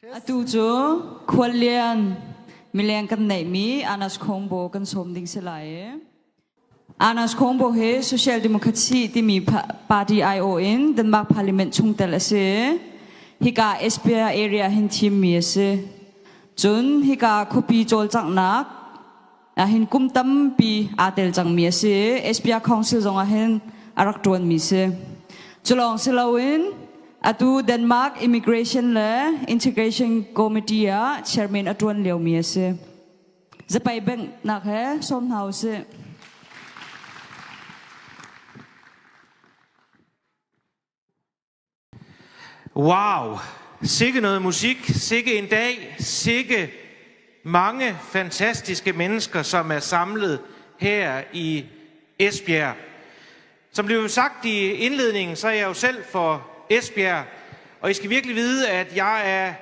Atujo Kualian Milian kan naimi Anas Kongbo kan somding selae. Anas Kongbo he Socialdemokrati dimi party ION Denmark Parliament chungtelase. Hika Esbjerg area hin team miese. Jun hika kopi jol changnak. Hin kumtam pi atel chang miese. Esbjerg Council zonga hin araktuan miese. Julong silawin. Atu Denmark Immigration le Integration Committee a Chairman Atuan Leo miese. Zapai beng nak he som hause. Wow, sikke noget musik, sikke en dag, sikke mange fantastiske mennesker, som er samlet her i Esbjerg. Som blev sagt i indledningen, så er jeg jo selv for Esbjerg, og I skal virkelig vide, at jeg er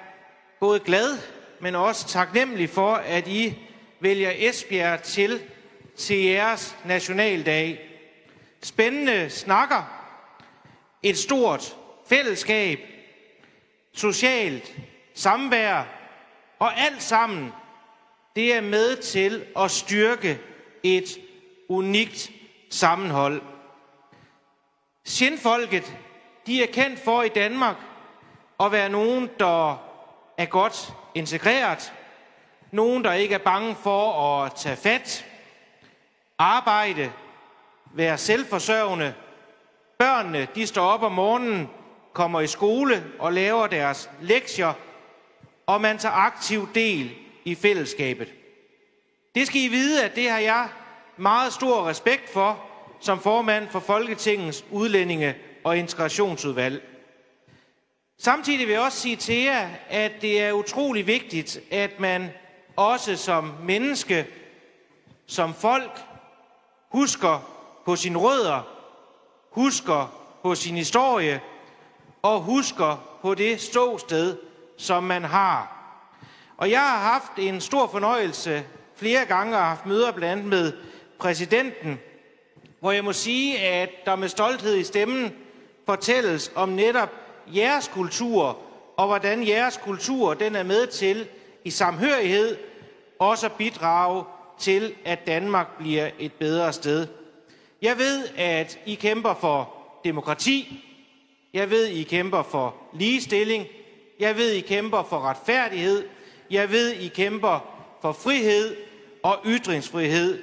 både glad, men også taknemmelig for, at I vælger Esbjerg til jeres nationaldag. Spændende snakker, et stort fællesskab, socialt samvær, og alt sammen, det er med til at styrke et unikt sammenhold. Shinfolket, de er kendt for i Danmark at være nogen, der er godt integreret, nogen, der ikke er bange for at tage fat, arbejde, være selvforsørgende. Børnene, de står op om morgenen, kommer i skole og laver deres lektier, og man tager aktiv del i fællesskabet. Det skal I vide, at det har jeg meget stor respekt for som formand for Folketingets udlændinge- og integrationsudvalg. Samtidig vil jeg også sige til jer, at det er utrolig vigtigt, at man også som menneske, som folk, husker på sine rødder, husker på sin historie og husker på det ståsted, som man har. Og jeg har haft en stor fornøjelse flere gange og haft møder blandt andet med præsidenten, hvor jeg må sige, at der med stolthed i stemmen fortælles om netop jeres kultur, og hvordan jeres kultur den er med til i samhørighed også at bidrage til, at Danmark bliver et bedre sted. Jeg ved, at I kæmper for demokrati. Jeg ved, I kæmper for ligestilling. Jeg ved, I kæmper for retfærdighed. Jeg ved, I kæmper for frihed og ytringsfrihed.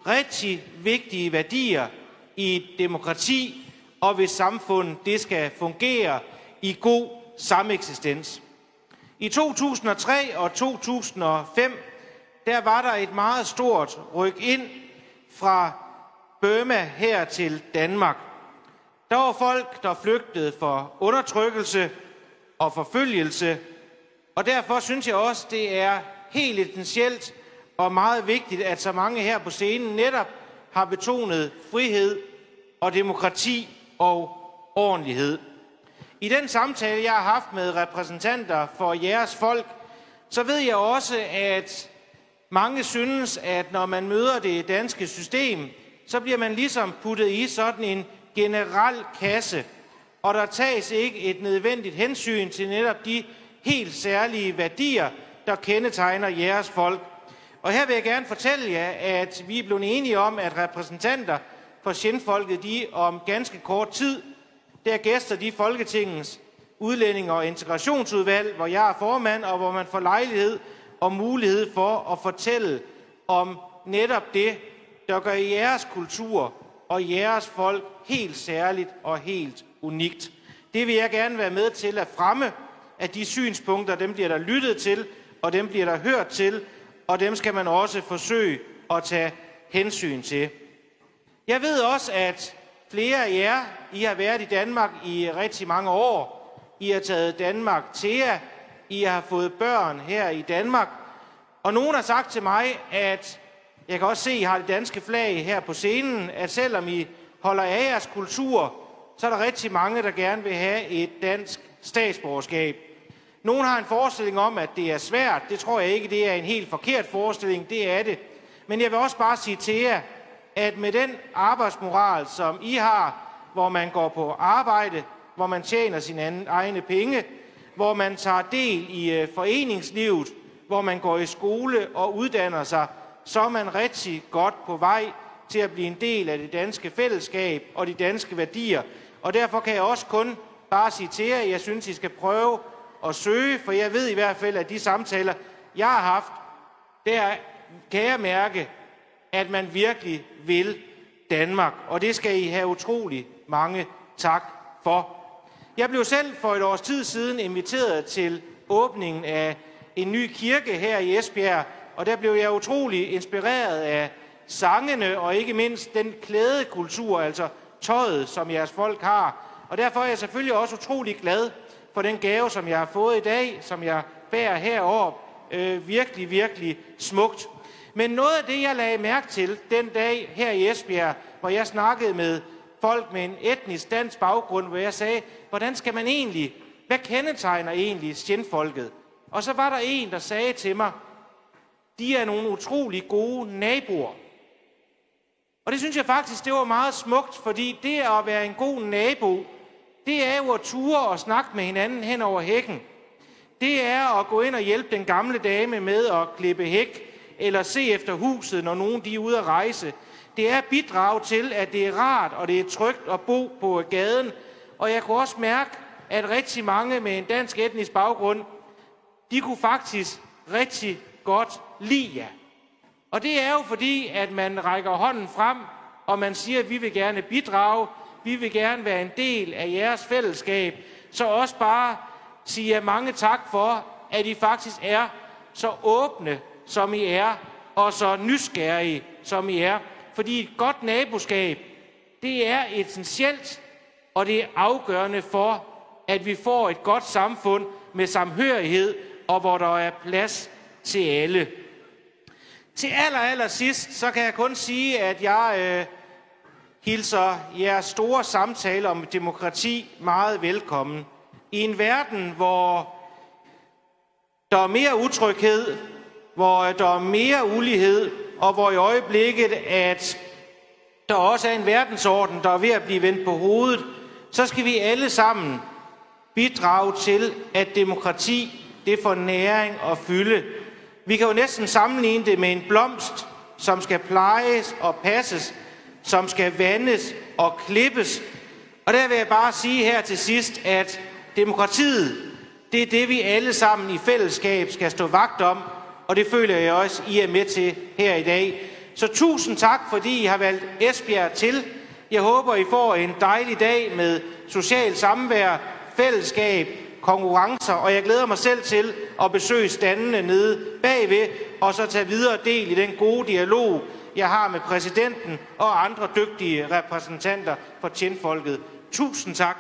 Rigtig vigtige værdier i et demokrati, og hvis samfundet det skal fungere i god sameksistens. I 2003 og 2005, der var der et meget stort ryk ind fra Burma her til Danmark. Der var folk, der flygtede for undertrykkelse og forfølgelse, og derfor synes jeg også, det er helt essentielt og meget vigtigt, at så mange her på scenen netop har betonet frihed og demokrati og ordentlighed. I den samtale, jeg har haft med repræsentanter for jeres folk, så ved jeg også, at mange synes, at når man møder det danske system, så bliver man ligesom puttet i sådan en generel kasse, og der tages ikke et nødvendigt hensyn til netop de helt særlige værdier, der kendetegner jeres folk. Og her vil jeg gerne fortælle jer, at vi er blevet enige om, at repræsentanter for Shinfolket, de om ganske kort tid, der gæster de Folketingets udlændinge- og integrationsudvalg, hvor jeg er formand, og hvor man får lejlighed og mulighed for at fortælle om netop det, der gør jeres kultur og jeres folk helt særligt og helt unikt. Det vil jeg gerne være med til at fremme, at de synspunkter, dem bliver der lyttet til, og dem bliver der hørt til, og dem skal man også forsøge at tage hensyn til. Jeg ved også, at flere af jer, I har været i Danmark i rigtig mange år. I har taget Danmark til jer. I har fået børn her i Danmark. Og nogen har sagt til mig, at jeg kan også se, at I har det danske flag her på scenen, at selvom I holder af jeres kultur, så er der rigtig mange, der gerne vil have et dansk statsborgerskab. Nogen har en forestilling om, at det er svært. Det tror jeg ikke, det er en helt forkert forestilling. Det er det. Men jeg vil også bare sige til jer, at med den arbejdsmoral, som I har, hvor man går på arbejde, hvor man tjener sine egne penge, hvor man tager del i foreningslivet, hvor man går i skole og uddanner sig, så er man rigtig godt på vej til at blive en del af det danske fællesskab og de danske værdier. Og derfor kan jeg også kun bare sige til jer, at jeg synes, I skal prøve at søge, for jeg ved i hvert fald, at de samtaler, jeg har haft, der kan jeg mærke, at man virkelig vil Danmark. Og det skal I have utrolig mange tak for. Jeg blev selv for et års tid siden inviteret til åbningen af en ny kirke her i Esbjerg, og der blev jeg utrolig inspireret af sangene og ikke mindst den klædekultur, altså tøjet, som jeres folk har. Og derfor er jeg selvfølgelig også utrolig glad for den gave, som jeg har fået i dag, som jeg bærer heroppe. Virkelig, virkelig smukt. Men noget af det, jeg lagde mærke til den dag her i Esbjerg, hvor jeg snakkede med folk med en etnisk dansk baggrund, hvor jeg sagde, hvordan skal man egentlig, hvad kendetegner egentlig Sjenfolket? Og så var der en, der sagde til mig, de er nogle utrolig gode naboer. Og det synes jeg faktisk, det var meget smukt, fordi det at være en god nabo, det er jo at ture og snakke med hinanden hen over hækken. Det er at gå ind og hjælpe den gamle dame med at klippe hæk, eller se efter huset, når nogen de er ude at rejse. Det er at bidrage til, at det er rart og det er trygt at bo på gaden. Og jeg kunne også mærke, at rigtig mange med en dansk etnisk baggrund, de kunne faktisk rigtig godt lide jer. Og det er jo fordi, at man rækker hånden frem, og man siger, at vi vil gerne bidrage, vi vil gerne være en del af jeres fællesskab. Så også bare sige jer mange tak for, at I faktisk er så åbne, som I er, og så nysgerrige, som I er. Fordi et godt naboskab, det er essentielt, og det er afgørende for, at vi får et godt samfund med samhørighed, og hvor der er plads til alle. Til aller sidst, så kan jeg kun sige, at jeg hilser jeres store samtale om demokrati meget velkommen. I en verden, hvor der er mere utryghed, hvor der er mere ulighed, og hvor i øjeblikket, at der også er en verdensorden, der er ved at blive vendt på hovedet, så skal vi alle sammen bidrage til, at demokrati, det får næring og fylde. Vi kan jo næsten sammenligne det med en blomst, som skal plejes og passes, som skal vandes og klippes. Og der vil jeg bare sige her til sidst, at demokratiet, det er det, vi alle sammen i fællesskab skal stå vagt om, og det føler jeg også, I er med til her i dag. Så tusind tak, fordi I har valgt Esbjerg til. Jeg håber, I får en dejlig dag med social samvær, fællesskab, konkurrencer, og jeg glæder mig selv til at besøge standene nede bagved, og så tage videre del i den gode dialog, jeg har med præsidenten og andre dygtige repræsentanter for Sjenfolket. Tusind tak.